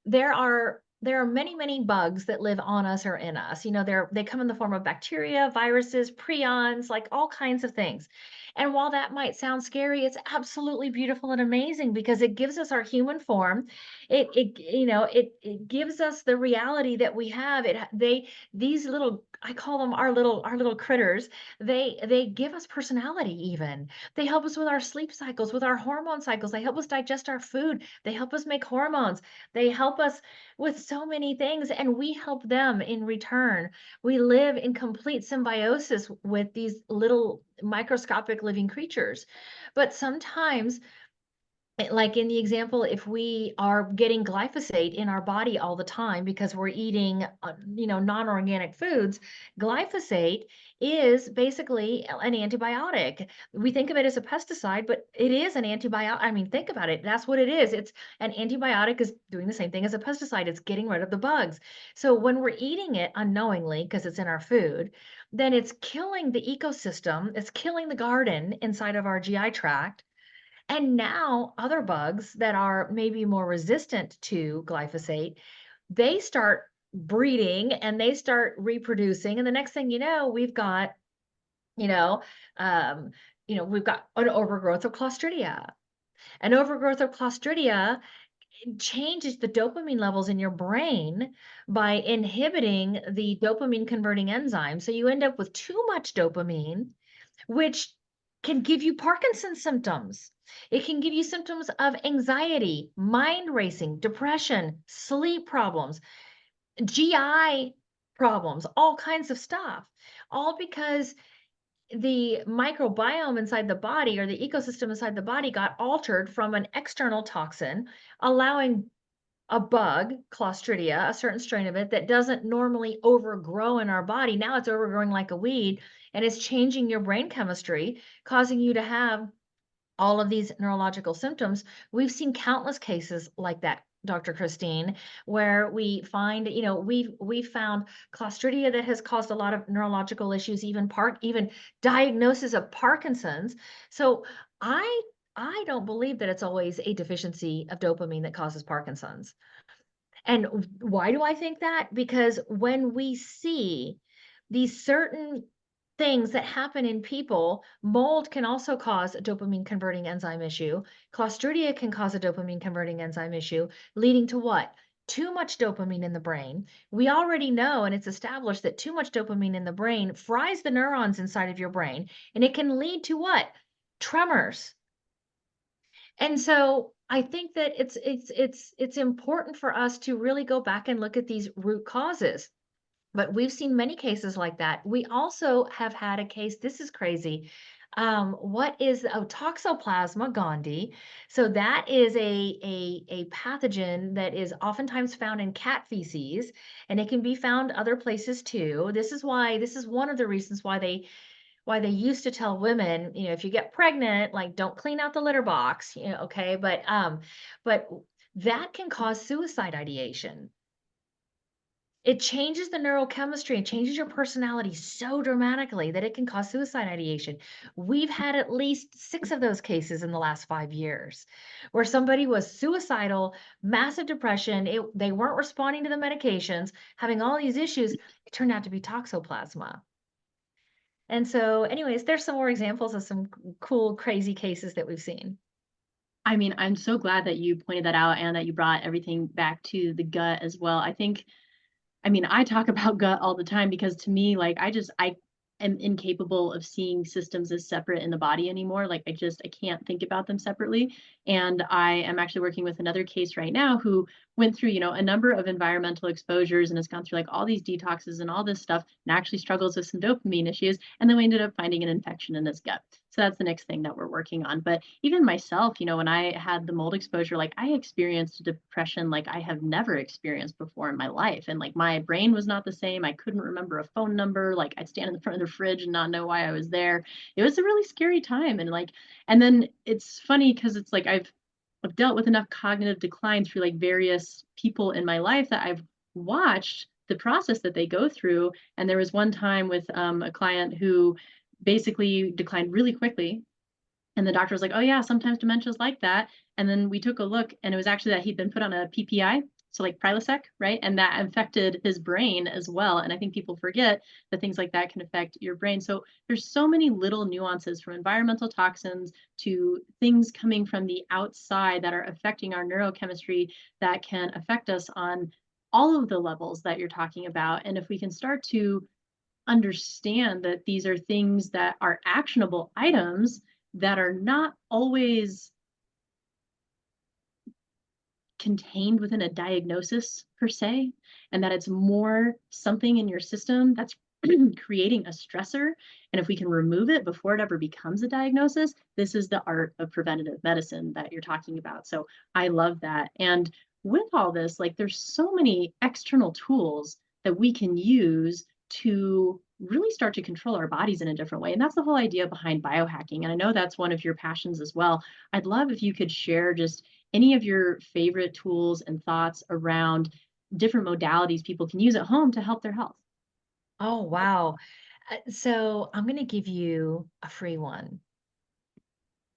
there are many, many bugs that live on us or in us. They come in the form of bacteria, viruses, prions, like all kinds of things. And while that might sound scary, it's absolutely beautiful and amazing because it gives us our human form. It gives us the reality that we have. These little, I call them our little critters. They give us personality even. They help us with our sleep cycles, with our hormone cycles. They help us digest our food. They help us make hormones. They help us with so many things, and we help them in return. We live in complete symbiosis with these little microscopic living creatures. But sometimes, like in the example, if we are getting glyphosate in our body all the time because we're eating, non-organic foods, glyphosate is basically an antibiotic. We think of it as a pesticide, but it is an antibiotic. I mean, think about it. That's what it is. It's an antibiotic is doing the same thing as a pesticide. It's getting rid of the bugs. So when we're eating it unknowingly because it's in our food, then it's killing the ecosystem. It's killing the garden inside of our GI tract, and now other bugs that are maybe more resistant to glyphosate, they start breeding and they start reproducing. And the next thing you know, you know, um, we've got an overgrowth of Clostridia. An overgrowth of Clostridia changes the dopamine levels in your brain by inhibiting the dopamine converting enzyme. So you end up with too much dopamine, which can give you Parkinson's symptoms. It can give you symptoms of anxiety, mind racing, depression, sleep problems, GI problems, all kinds of stuff, all because the microbiome inside the body or the ecosystem inside the body got altered from an external toxin, allowing a bug, Clostridia, a certain strain of it that doesn't normally overgrow in our body. Now it's overgrowing like a weed and it's changing your brain chemistry, causing you to have all of these neurological symptoms. We've seen countless cases like that, Dr. Christine, where we find, we found Clostridia that has caused a lot of neurological issues, even diagnosis of Parkinson's. So I I don't believe that it's always a deficiency of dopamine that causes Parkinson's. And why do I think that? Because when we see these certain things that happen in people, mold can also cause a dopamine converting enzyme issue. Clostridia can cause a dopamine converting enzyme issue, leading to what? Too much dopamine in the brain. We already know, and it's established that too much dopamine in the brain fries the neurons inside of your brain, and it can lead to what? Tremors. And so I think that it's important for us to really go back and look at these root causes. But we've seen many cases like that. We also have had a case, this is crazy. What is Toxoplasma gondii? So that is a pathogen that is oftentimes found in cat feces, and it can be found other places too. This is one of the reasons why they used to tell women, if you get pregnant, like don't clean out the litter box, okay? But that can cause suicide ideation. It changes the neurochemistry and changes your personality so dramatically that it can cause suicide ideation. We've had at least 6 of those cases in the last 5 years where somebody was suicidal, massive depression, they weren't responding to the medications, having all these issues. It turned out to be toxoplasma. And so, anyways, there's some more examples of some cool, crazy cases that we've seen. I mean, I'm so glad that you pointed that out and that you brought everything back to the gut as well. I mean, I talk about gut all the time because to me, like, I am incapable of seeing systems as separate in the body anymore. Like, I can't think about them separately. And I am actually working with another case right now who went through, a number of environmental exposures and has gone through like all these detoxes and all this stuff and actually struggles with some dopamine issues. And then we ended up finding an infection in his gut. So that's the next thing that we're working on. But even myself, when I had the mold exposure, like I experienced depression like I have never experienced before in my life. And like my brain was not the same. I couldn't remember a phone number. Like I'd stand in the front of the fridge and not know why I was there. It was a really scary time. And then it's funny because it's like I've dealt with enough cognitive decline through like various people in my life that I've watched the process that they go through. And there was one time with a client who basically declined really quickly. And the doctor was like, oh, yeah, sometimes dementia is like that. And then we took a look, and it was actually that he'd been put on a PPI, so like Prilosec, right? And that affected his brain as well. And I think people forget that things like that can affect your brain. So there's so many little nuances from environmental toxins to things coming from the outside that are affecting our neurochemistry that can affect us on all of the levels that you're talking about. And if we can start to understand that these are things that are actionable items that are not always contained within a diagnosis per se, and that it's more something in your system that's creating a stressor. And if we can remove it before it ever becomes a diagnosis, this is the art of preventative medicine that you're talking about. So I love that. And with all this, like there's so many external tools that we can use to really start to control our bodies in a different way. And that's the whole idea behind biohacking. And I know that's one of your passions as well. I'd love if you could share just any of your favorite tools and thoughts around different modalities people can use at home to help their health. Oh, wow. So I'm going to give you a free one.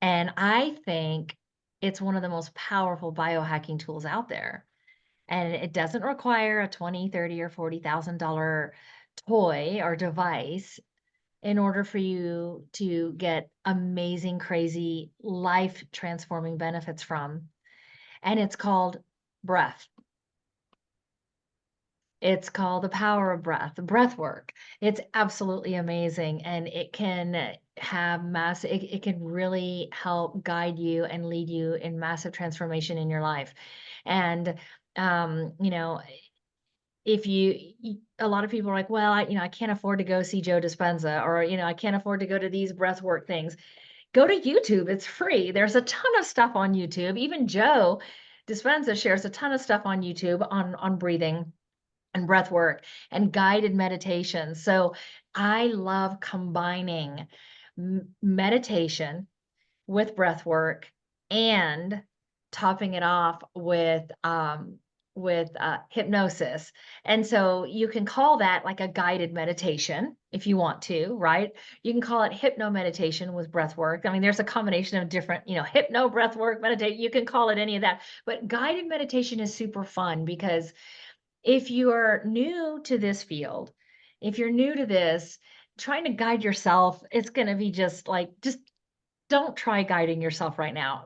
And I think it's one of the most powerful biohacking tools out there. And it doesn't require a 20, 30, or $40,000 toy or device. in order for you to get amazing, crazy, life transforming benefits from. And it's called breath. It's called the power of breath work. It's absolutely amazing. And it can have it can really help guide you and lead you in massive transformation in your life. And, you know, if a lot of people are like, well, I can't afford to go see Joe Dispenza, or, I can't afford to go to these breath work things. Go to YouTube. It's free. There's a ton of stuff on YouTube. Even Joe Dispenza shares a ton of stuff on YouTube on breathing and breath work and guided meditation. So I love combining meditation with breath work and topping it off with hypnosis. And so you can call that like a guided meditation if you want to, right? You can call it hypno meditation with breath work. I mean, there's a combination of different, hypno breath work, meditate. You can call it any of that, but guided meditation is super fun because if you are new to this field, if you're new to this, trying to guide yourself, it's going to be just don't try guiding yourself right now.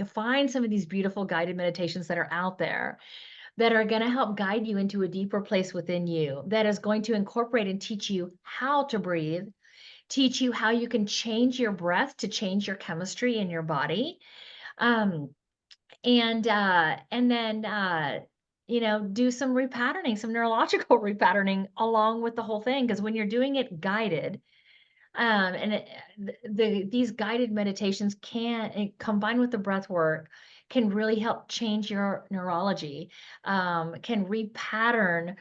Find some of these beautiful guided meditations that are out there that are going to help guide you into a deeper place within you, that is going to incorporate and teach you how to breathe, teach you how you can change your breath to change your chemistry in your body. Um, and then do some repatterning, some neurological repatterning along with the whole thing, because when you're doing it guided, and these guided meditations combined with the breath work can really help change your neurology, can repattern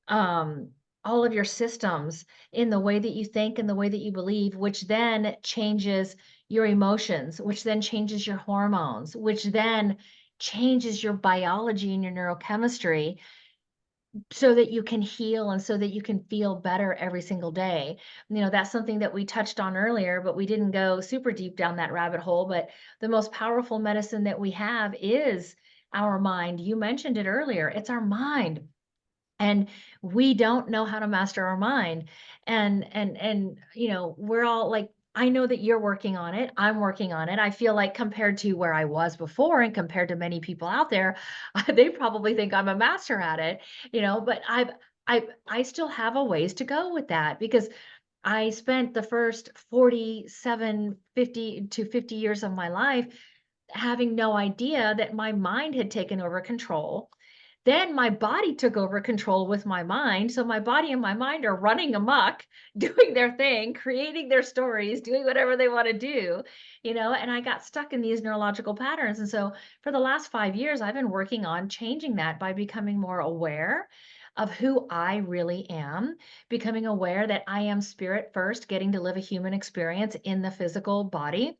all of your systems in the way that you think and the way that you believe, which then changes your emotions, which then changes your hormones, which then changes your biology and your neurochemistry so that you can heal and so that you can feel better every single day. That's something that we touched on earlier, but we didn't go super deep down that rabbit hole. But the most powerful medicine that we have is our mind. You mentioned it earlier. It's our mind. And we don't know how to master our mind. And we're all like, I know that you're working on it. I'm working on it. I feel like compared to where I was before and compared to many people out there, they probably think I'm a master at it, but I still have a ways to go with that because I spent the first 50 to 50 years of my life having no idea that my mind had taken over control. Then my body took over control with my mind. So my body and my mind are running amok, doing their thing, creating their stories, doing whatever they want to do, and I got stuck in these neurological patterns. And so for the last 5 years, I've been working on changing that by becoming more aware of who I really am, becoming aware that I am spirit first, getting to live a human experience in the physical body,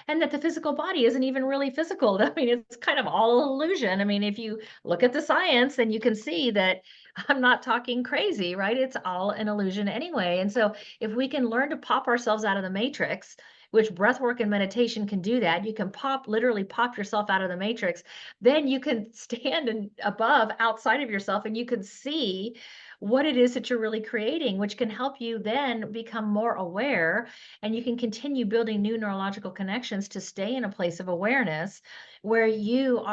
and that the physical body isn't even really physical. I mean, it's kind of all an illusion. I mean, if you look at the science, then you can see that I'm not talking crazy, right? It's all an illusion anyway. And so if we can learn to pop ourselves out of the matrix, which breath work and meditation can do that, you can literally pop yourself out of the matrix, then you can stand above outside of yourself and you can see what it is that you're really creating, which can help you then become more aware, and you can continue building new neurological connections to stay in a place of awareness where you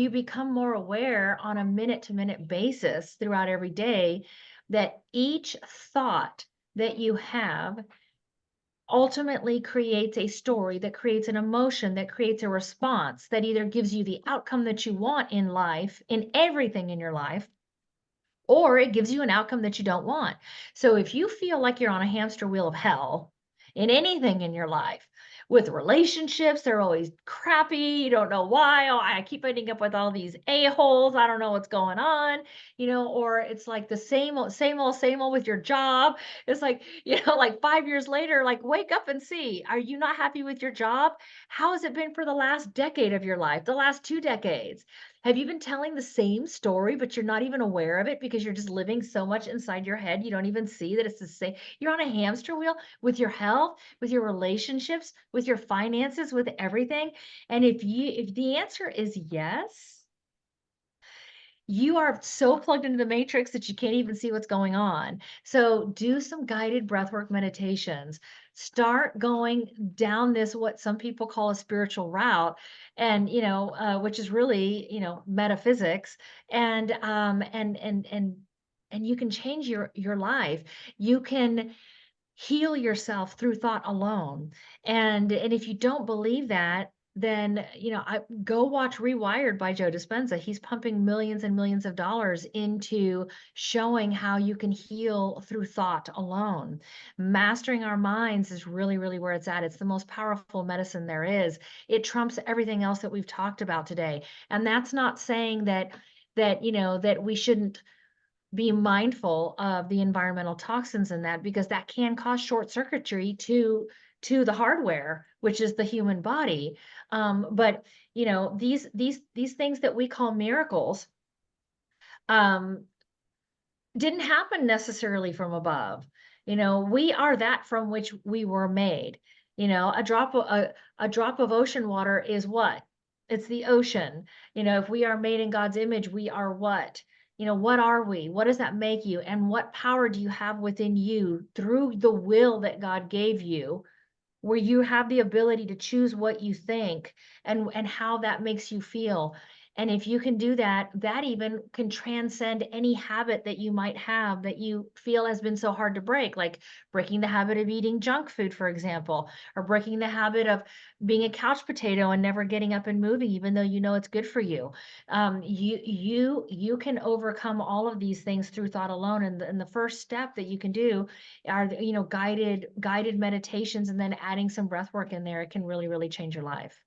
become more aware on a minute to minute basis throughout every day, that each thought that you have ultimately creates a story, that creates an emotion, that creates a response that either gives you the outcome that you want in life, in everything in your life, or it gives you an outcome that you don't want. So if you feel like you're on a hamster wheel of hell in anything in your life, with relationships, they're always crappy. You don't know why. Oh, I keep ending up with all these a-holes. I don't know what's going on, or it's like the same old, same old with your job. It's like, like 5 years later, like wake up and see, are you not happy with your job? How has it been for the last decade of your life, the last 2 decades? Have you been telling the same story, but you're not even aware of it because you're just living so much inside your head? You don't even see that it's the same. You're on a hamster wheel with your health, with your relationships, with your finances, with everything. And if the answer is yes, you are so plugged into the matrix that you can't even see what's going on. So do some guided breathwork meditations. Start going down this, what some people call a spiritual route, and which is really, metaphysics, and and you can change your life. You can heal yourself through thought alone. And if you don't believe that, then I go watch Rewired by Joe Dispenza. He's pumping millions and millions of dollars into showing how you can heal through thought alone. Mastering our minds is really, really where it's at. It's the most powerful medicine there is. It trumps everything else that we've talked about today. And that's not saying that we shouldn't be mindful of the environmental toxins in that, because that can cause short circuitry to the hardware, which is the human body. But these things that we call miracles um, didn't happen necessarily from above. We are that from which we were made. A drop of ocean water is what? It's the ocean. If we are made in God's image, we are what? What are we? What does that make you? And what power do you have within you through the will that God gave you, where you have the ability to choose what you think and how that makes you feel? And if you can do that, that even can transcend any habit that you might have that you feel has been so hard to break, like breaking the habit of eating junk food, for example, or breaking the habit of being a couch potato and never getting up and moving, even though it's good for you. You can overcome all of these things through thought alone. And the first step that you can do are guided meditations, and then adding some breath work in there. It can really, really change your life.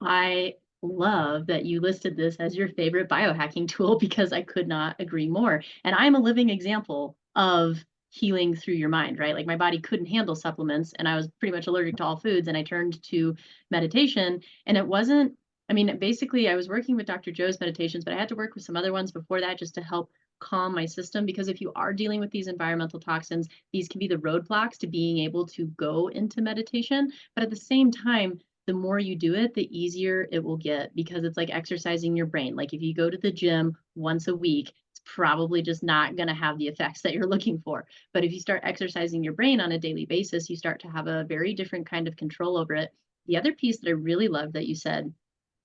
I love that you listed this as your favorite biohacking tool because I could not agree more. And I'm a living example of healing through your mind, right? Like my body couldn't handle supplements and I was pretty much allergic to all foods, and I turned to meditation. And it wasn't, I mean, basically I was working with Dr. Joe's meditations, but I had to work with some other ones before that just to help calm my system, because if you are dealing with these environmental toxins, these can be the roadblocks to being able to go into meditation. But at the same time, the more you do it, the easier it will get, because it's like exercising your brain. Like if you go to the gym once a week, it's probably just not going to have the effects that you're looking for. But if you start exercising your brain on a daily basis, you start to have a very different kind of control over it. The other piece that I really love that you said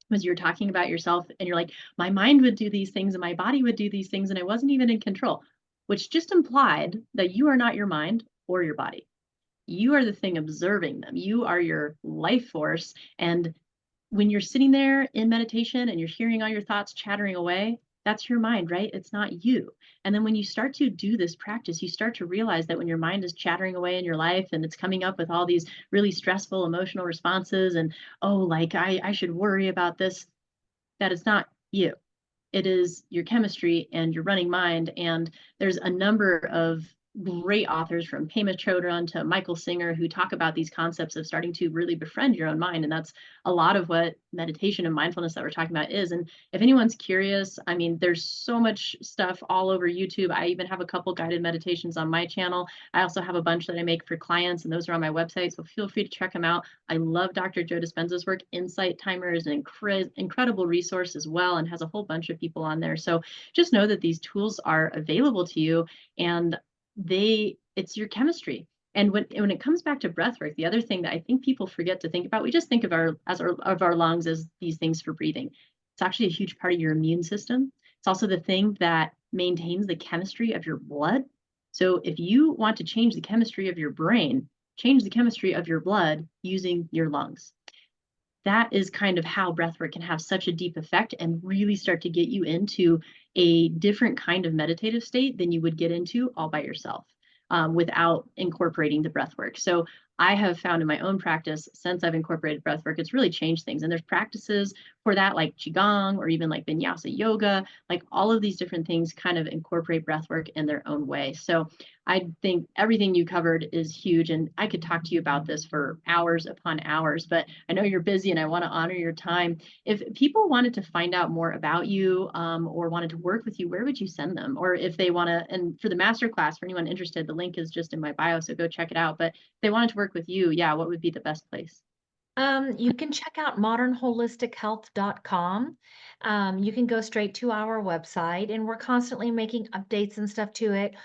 was you're talking about yourself and you're like, my mind would do these things and my body would do these things and I wasn't even in control, which just implied that you are not your mind or your body. You are the thing observing them. You are your life force. And when you're sitting there in meditation and you're hearing all your thoughts chattering away, that's your mind, right? It's not you. And then when you start to do this practice, you start to realize that when your mind is chattering away in your life and it's coming up with all these really stressful emotional responses and, oh, like I should worry about this, that it's not you. It is your chemistry and your running mind. And there's a number of great authors, from Pema Chodron to Michael Singer, who talk about these concepts of starting to really befriend your own mind. And that's a lot of what meditation and mindfulness that we're talking about is. And if anyone's curious, I mean, there's so much stuff all over YouTube. I even have a couple guided meditations on my channel. I also have a bunch that I make for clients, and those are on my website. So feel free to check them out. I love Dr. Joe Dispenza's work. Insight Timer is an incredible resource as well, and has a whole bunch of people on there. So just know that these tools are available to you, and it's your chemistry. And when it comes back to breath work, the other thing that I think people forget to think about, we just think of our lungs as these things for breathing. It's actually a huge part of your immune system. It's also the thing that maintains the chemistry of your blood. So if you want to change the chemistry of your brain, change the chemistry of your blood using your lungs. That is kind of how breathwork can have such a deep effect and really start to get you into a different kind of meditative state than you would get into all by yourself, without incorporating the breathwork. So I have found in my own practice, since I've incorporated breathwork, it's really changed things. And there's practices for that, like Qigong or even like Vinyasa yoga, like all of these different things kind of incorporate breathwork in their own way. So I think everything you covered is huge. And I could talk to you about this for hours upon hours, but I know you're busy and I want to honor your time. If people wanted to find out more about you, or wanted to work with you, where would you send them? Or if they want to, and for the masterclass, for anyone interested, the link is just in my bio, so go check it out. But if they wanted to work with you, yeah, what would be the best place? You can check out modernholistichealth.com. You can go straight to our website, and we're constantly making updates and stuff to it.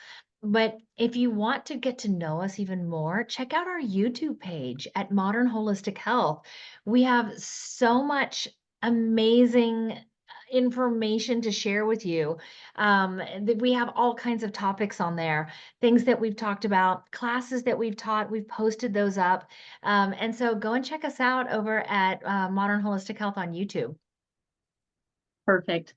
But if you want to get to know us even more, check out our YouTube page at Modern Holistic Health. We have so much amazing information to share with you. We have all kinds of topics on there, things that we've talked about, classes that we've taught, we've posted those up. And so go and check us out over at Modern Holistic Health on YouTube. Perfect.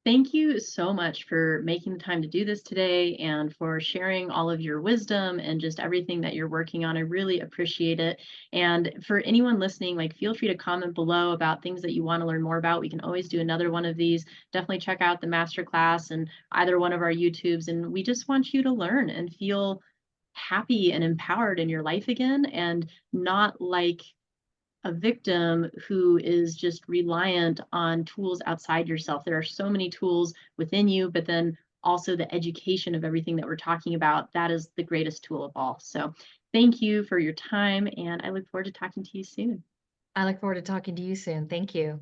Thank you so much for making the time to do this today and for sharing all of your wisdom and just everything that you're working on. I really appreciate it. And for anyone listening, like feel free to comment below about things that you want to learn more about. We can always do another one of these. Definitely check out the masterclass and either one of our YouTubes. And we just want you to learn and feel happy and empowered in your life again and not like a victim who is just reliant on tools outside yourself. There are so many tools within you, but then also the education of everything that we're talking about, that is the greatest tool of all. So thank you for your time, and I look forward to talking to you soon. I look forward to talking to you soon. Thank you.